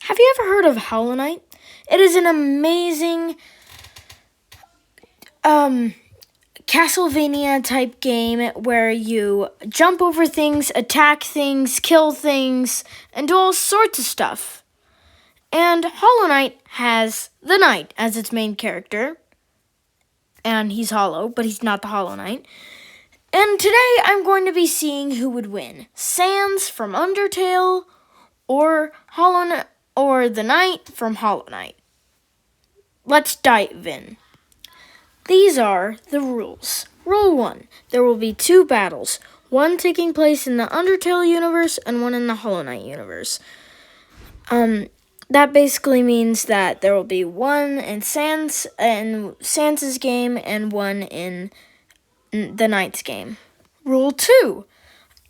Have you ever heard of Hollow Knight? It is an amazing Castlevania type game where you jump over things, attack things, kill things, and do all sorts of stuff. And Hollow Knight has the Knight as its main character. And he's hollow, but he's not the Hollow Knight. And today I'm going to be seeing who would win. Sans from Undertale or the Knight from Hollow Knight. Let's dive in. These are the rules. Rule 1. There will be 2 battles, one taking place in the Undertale universe and one in the Hollow Knight universe. That basically means that there will be one in Sans's game and one in the Knight's game. Rule 2.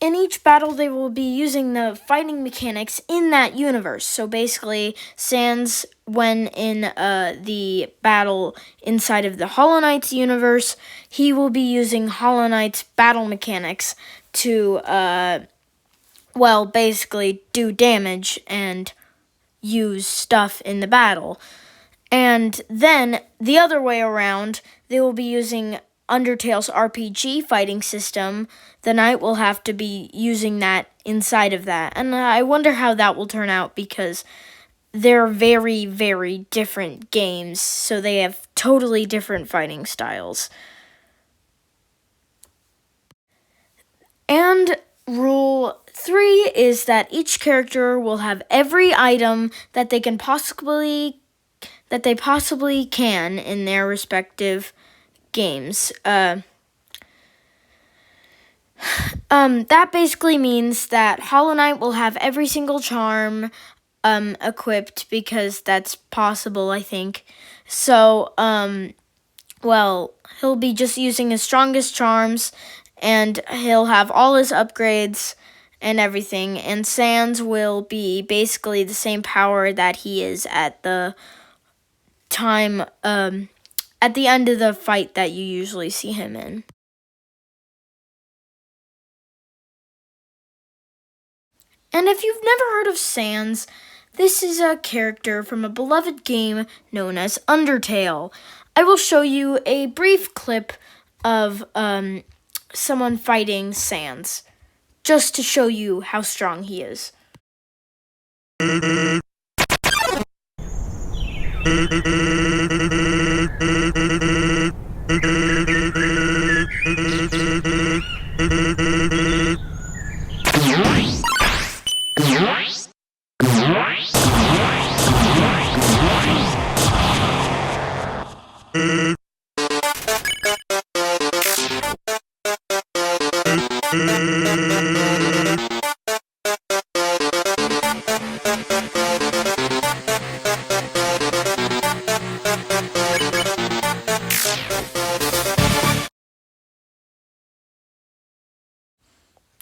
In each battle, they will be using the fighting mechanics in that universe. So basically, Sans, when in the battle inside of the Hollow Knight's universe, he will be using Hollow Knight's battle mechanics to, basically do damage and use stuff in the battle. And then, the other way around, they will be using Undertale's RPG fighting system. The Knight will have to be using that inside of that. And I wonder how that will turn out because they're very, very different games, so they have totally different fighting styles. And Rule 3 is that each character will have every item that they possibly can in their respective games. That basically means that Hollow Knight will have every single charm equipped because that's possible, I think. So, he'll be just using his strongest charms, and he'll have all his upgrades and everything. And Sans will be basically the same power that he is at the time, at the end of the fight that you usually see him in. And if you've never heard of Sans, this is a character from a beloved game known as Undertale. I will show you a brief clip of someone fighting Sans, just to show you how strong he is.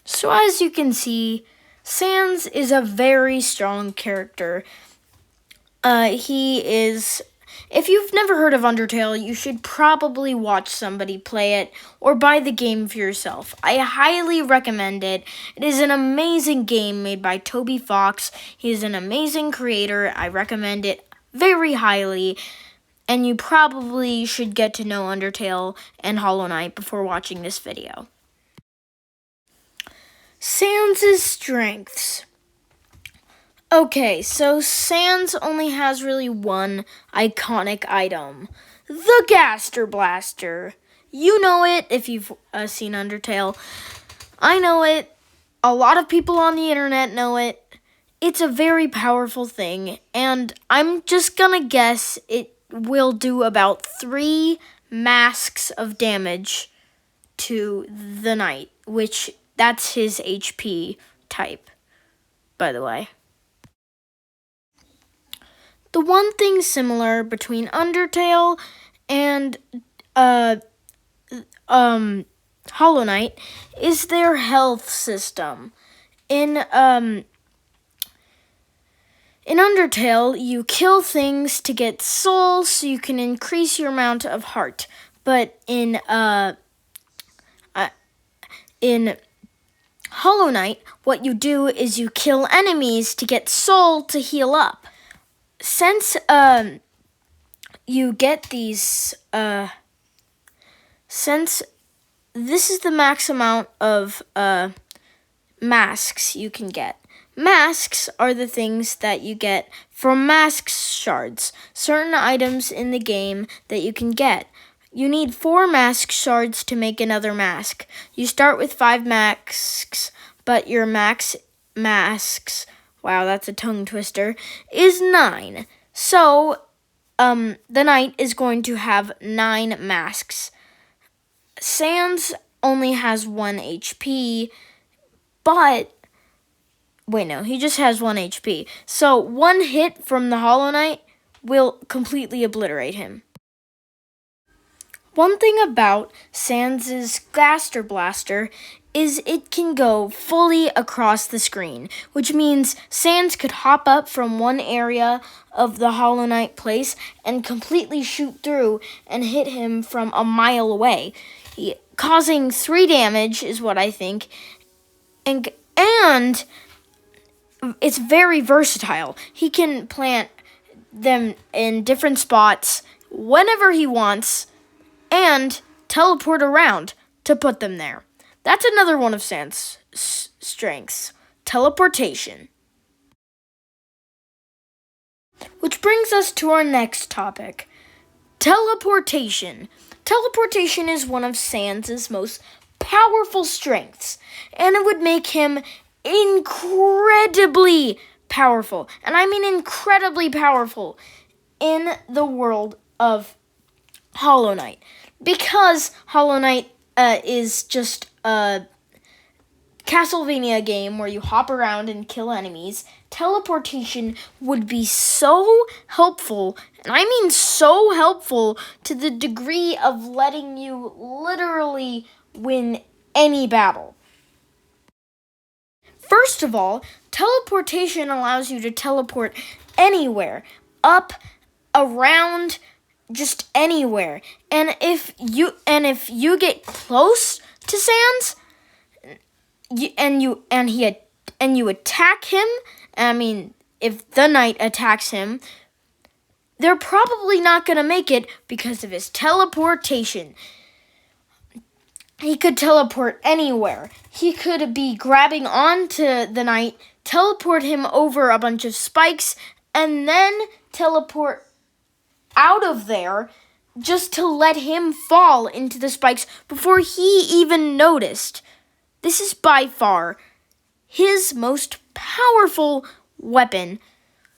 So as you can see, Sans is a very strong character. If you've never heard of Undertale, you should probably watch somebody play it or buy the game for yourself. I highly recommend it. It is an amazing game made by Toby Fox. He is an amazing creator. I recommend it very highly. And you probably should get to know Undertale and Hollow Knight before watching this video. Sans' strengths. Okay, so Sans only has really one iconic item. The Gaster Blaster. You know it if you've seen Undertale. I know it. A lot of people on the internet know it. It's a very powerful thing, and I'm just gonna guess it will do about 3 masks of damage to the Knight, which that's his HP type, by the way. The one thing similar between Undertale and Hollow Knight is their health system. In Undertale, you kill things to get souls so you can increase your amount of heart. But in Hollow Knight, what you do is you kill enemies to get soul to heal up. since you get these since this is the max amount of masks you can get. Masks are the things that you get from mask shards, certain items in the game that you can get. You need 4 mask shards to make another mask. You start with 5 masks, but your max masks, wow, that's a tongue twister, is 9. So, the knight is going to have 9 masks. Sans only has 1 HP, but wait, no, he just has 1 HP. So 1 hit from the Hollow Knight will completely obliterate him. One thing about Sans' Gaster Blaster is it can go fully across the screen, which means Sans could hop up from one area of the Hollow Knight place and completely shoot through and hit him from a mile away, causing 3 damage is what I think, and it's very versatile. He can plant them in different spots whenever he wants and teleport around to put them there. That's another one of Sans' strengths, teleportation. Which brings us to our next topic, teleportation. Teleportation is one of Sans' most powerful strengths, and it would make him incredibly powerful, and I mean incredibly powerful, in the world of Hollow Knight. Because Hollow Knight is just a Castlevania game where you hop around and kill enemies, teleportation would be so helpful, and I mean so helpful, to the degree of letting you literally win any battle. First of all, teleportation allows you to teleport anywhere, up, around, just anywhere. And if you get close to Sans, and you attack him, I mean, if the knight attacks him, they're probably not going to make it because of his teleportation. He could teleport anywhere. He could be grabbing onto the knight, teleport him over a bunch of spikes, and then teleport out of there just to let him fall into the spikes before he even noticed. This is by far his most powerful weapon,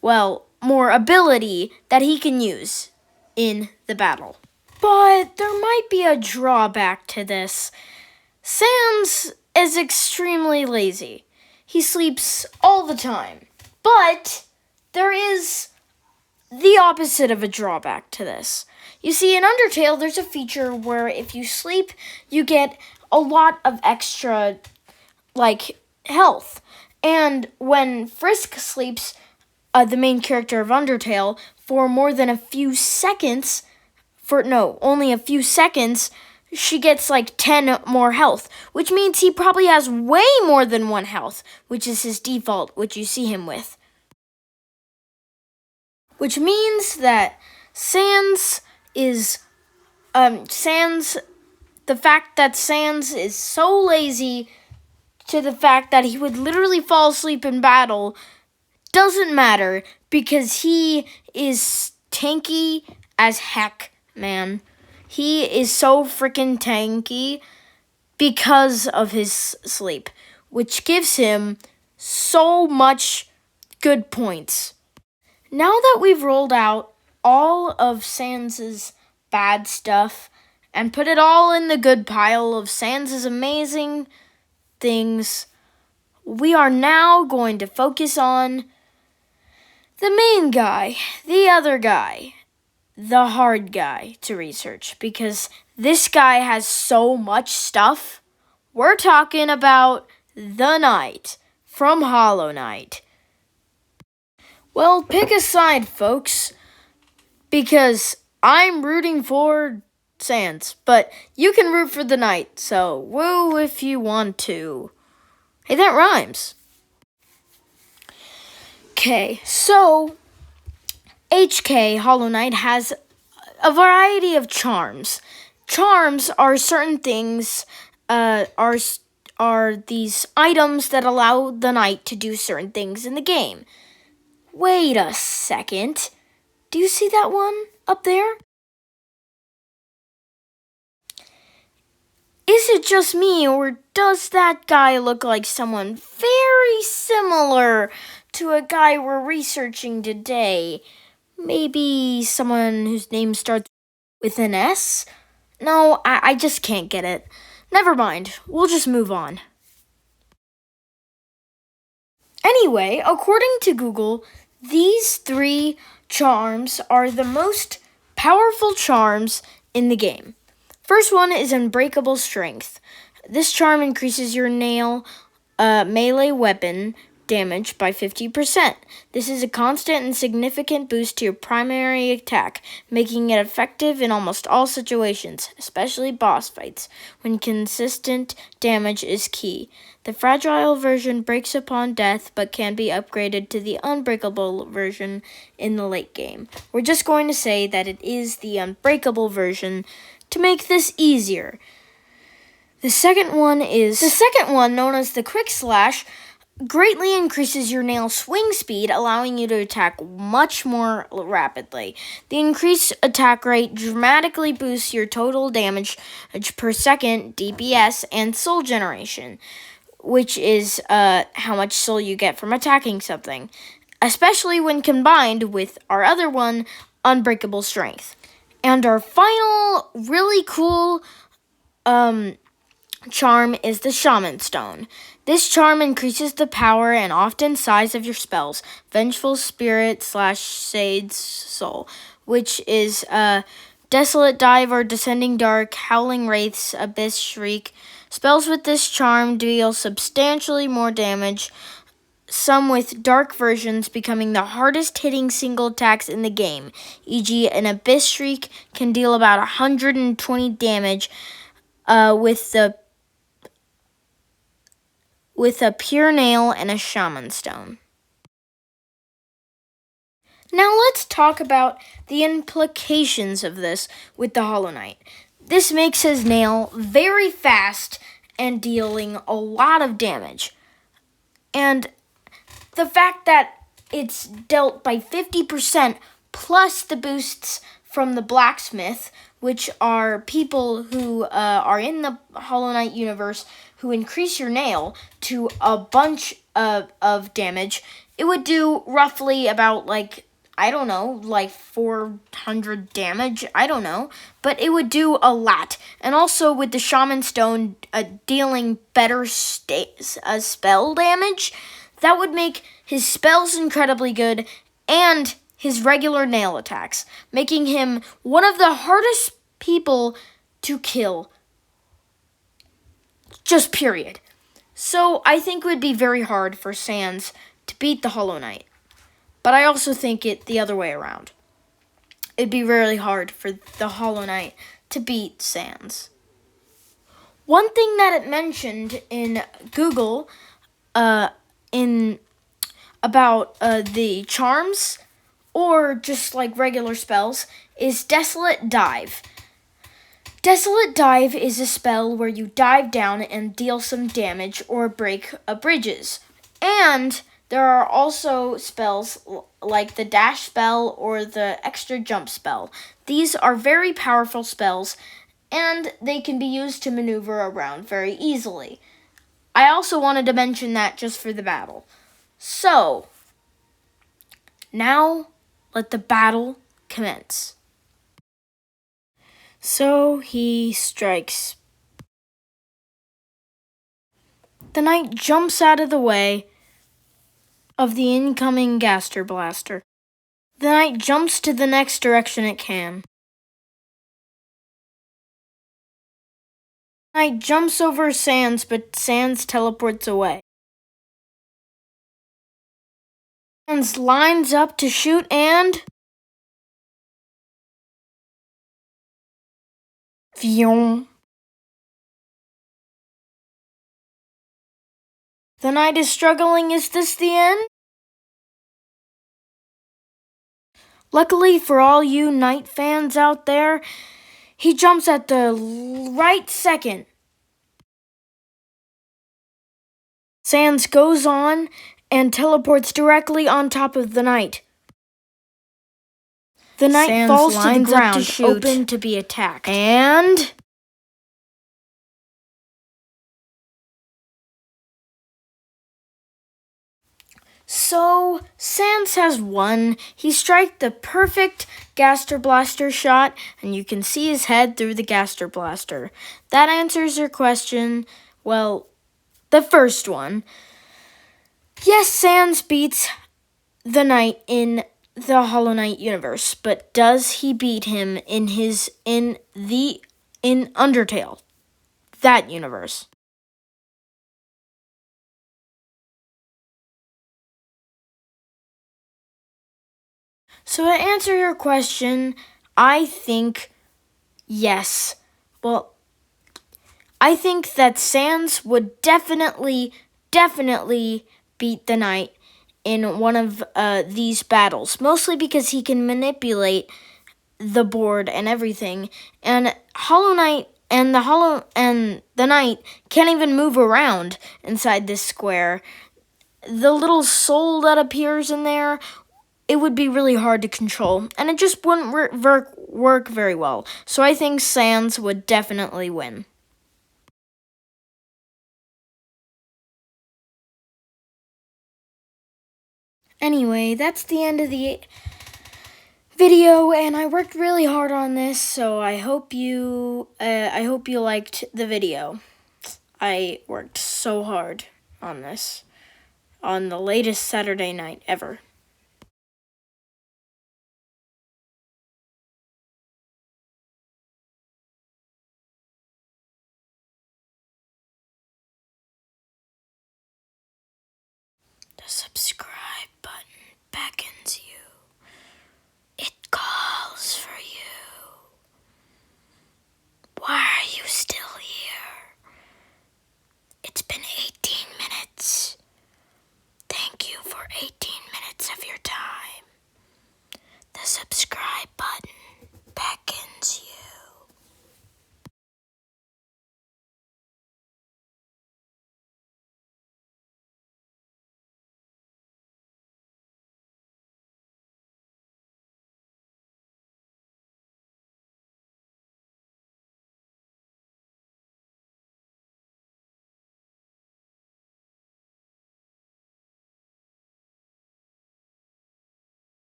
well, more ability that he can use in the battle. But there might be a drawback to this. Sans is extremely lazy. He sleeps all the time. But there is the opposite of a drawback to this. You see, in Undertale, there's a feature where if you sleep, you get a lot of extra, health. And when Frisk sleeps, the main character of Undertale, for more than a few seconds, only a few seconds, she gets 10 more health, which means he probably has way more than 1 health, which is his default, which you see him with. Which means that the fact that Sans is so lazy to the fact that he would literally fall asleep in battle doesn't matter, because he is tanky as heck, man. He is so freaking tanky because of his sleep, which gives him so much good points. Now that we've rolled out all of Sans' bad stuff and put it all in the good pile of Sans' amazing things, we are now going to focus on the main guy, the other guy, the hard guy to research, because this guy has so much stuff. We're talking about the Knight from Hollow Knight. Well, pick a side, folks, because I'm rooting for Sans, but you can root for the Knight, so woo if you want to. Hey, that rhymes. Okay, so HK Hollow Knight has a variety of charms. Charms are certain things, are these items that allow the knight to do certain things in the game. Wait a second. Do you see that one up there? Is it just me, or does that guy look like someone very similar to a guy we're researching today? Maybe someone whose name starts with an S? No, I just can't get it. Never mind, we'll just move on. Anyway, according to Google, these 3 charms are the most powerful charms in the game. First one is Unbreakable Strength. This charm increases your nail melee weapon damage by 50%. This is a constant and significant boost to your primary attack, making it effective in almost all situations, especially boss fights, when consistent damage is key. The fragile version breaks upon death, but can be upgraded to the unbreakable version in the late game. We're just going to say that it is the unbreakable version to make this easier. The second one, known as the Quick Slash, greatly increases your nail swing speed, allowing you to attack much more rapidly. The increased attack rate dramatically boosts your total damage per second, DPS, and soul generation, which is how much soul you get from attacking something, especially when combined with our other one, Unbreakable Strength. And our final really cool charm is the Shaman Stone. This charm increases the power and often size of your spells. Vengeful Spirit / Sade's Soul, which is Desolate Dive or Descending Dark, Howling Wraiths, Abyss Shriek. Spells with this charm deal substantially more damage, some with dark versions becoming the hardest hitting single attacks in the game, e.g. an Abyss Shriek can deal about 120 damage with a pure nail and a Shaman Stone. Now let's talk about the implications of this with the Hollow Knight. This makes his nail very fast and dealing a lot of damage. And the fact that it's dealt by 50% plus the boosts from the blacksmith, which are people who are in the Hollow Knight universe who increase your nail to a bunch of damage, it would do roughly about 400 damage. I don't know. But it would do a lot. And also with the Shaman Stone dealing better spell damage, that would make his spells incredibly good and his regular nail attacks, making him one of the hardest people to kill. Just period. So I think it would be very hard for Sans to beat the Hollow Knight. But I also think it the other way around. It'd be really hard for the Hollow Knight to beat Sans. One thing that it mentioned in Google about the charms or just like regular spells is Desolate Dive. Desolate Dive is a spell where you dive down and deal some damage or break bridges. And there are also spells like the dash spell or the extra jump spell. These are very powerful spells and they can be used to maneuver around very easily. I also wanted to mention that just for the battle. So, now let the battle commence. So he strikes. The knight jumps out of the way of the incoming Gaster Blaster. The knight jumps to the next direction it can. The knight jumps over Sans, but Sans teleports away. Sans lines up to shoot and... Vion. The knight is struggling. Is this the end? Luckily for all you Night fans out there, he jumps at the right second. Sans goes on and teleports directly on top of the Knight. The Knight Sans falls to the lines up ground, to shoot. open to be attacked. And so Sans has won. He striked the perfect Gaster Blaster shot, and you can see his head through the Gaster Blaster. That answers your question. Well, the first one. Yes, Sans beats the Knight in the Hollow Knight universe, but does he beat him in Undertale, that universe? So to answer your question, I think yes. Well, I think that Sans would definitely beat the Knight in one of these battles, mostly because he can manipulate the board and everything. And Hollow Knight and the Knight can't even move around inside this square. The little soul that appears in there, it would be really hard to control, and it just wouldn't work very well. So I think Sans would definitely win. Anyway, that's the end of the video, and I worked really hard on this, so I hope you liked the video. I worked so hard on this on the latest Saturday night ever.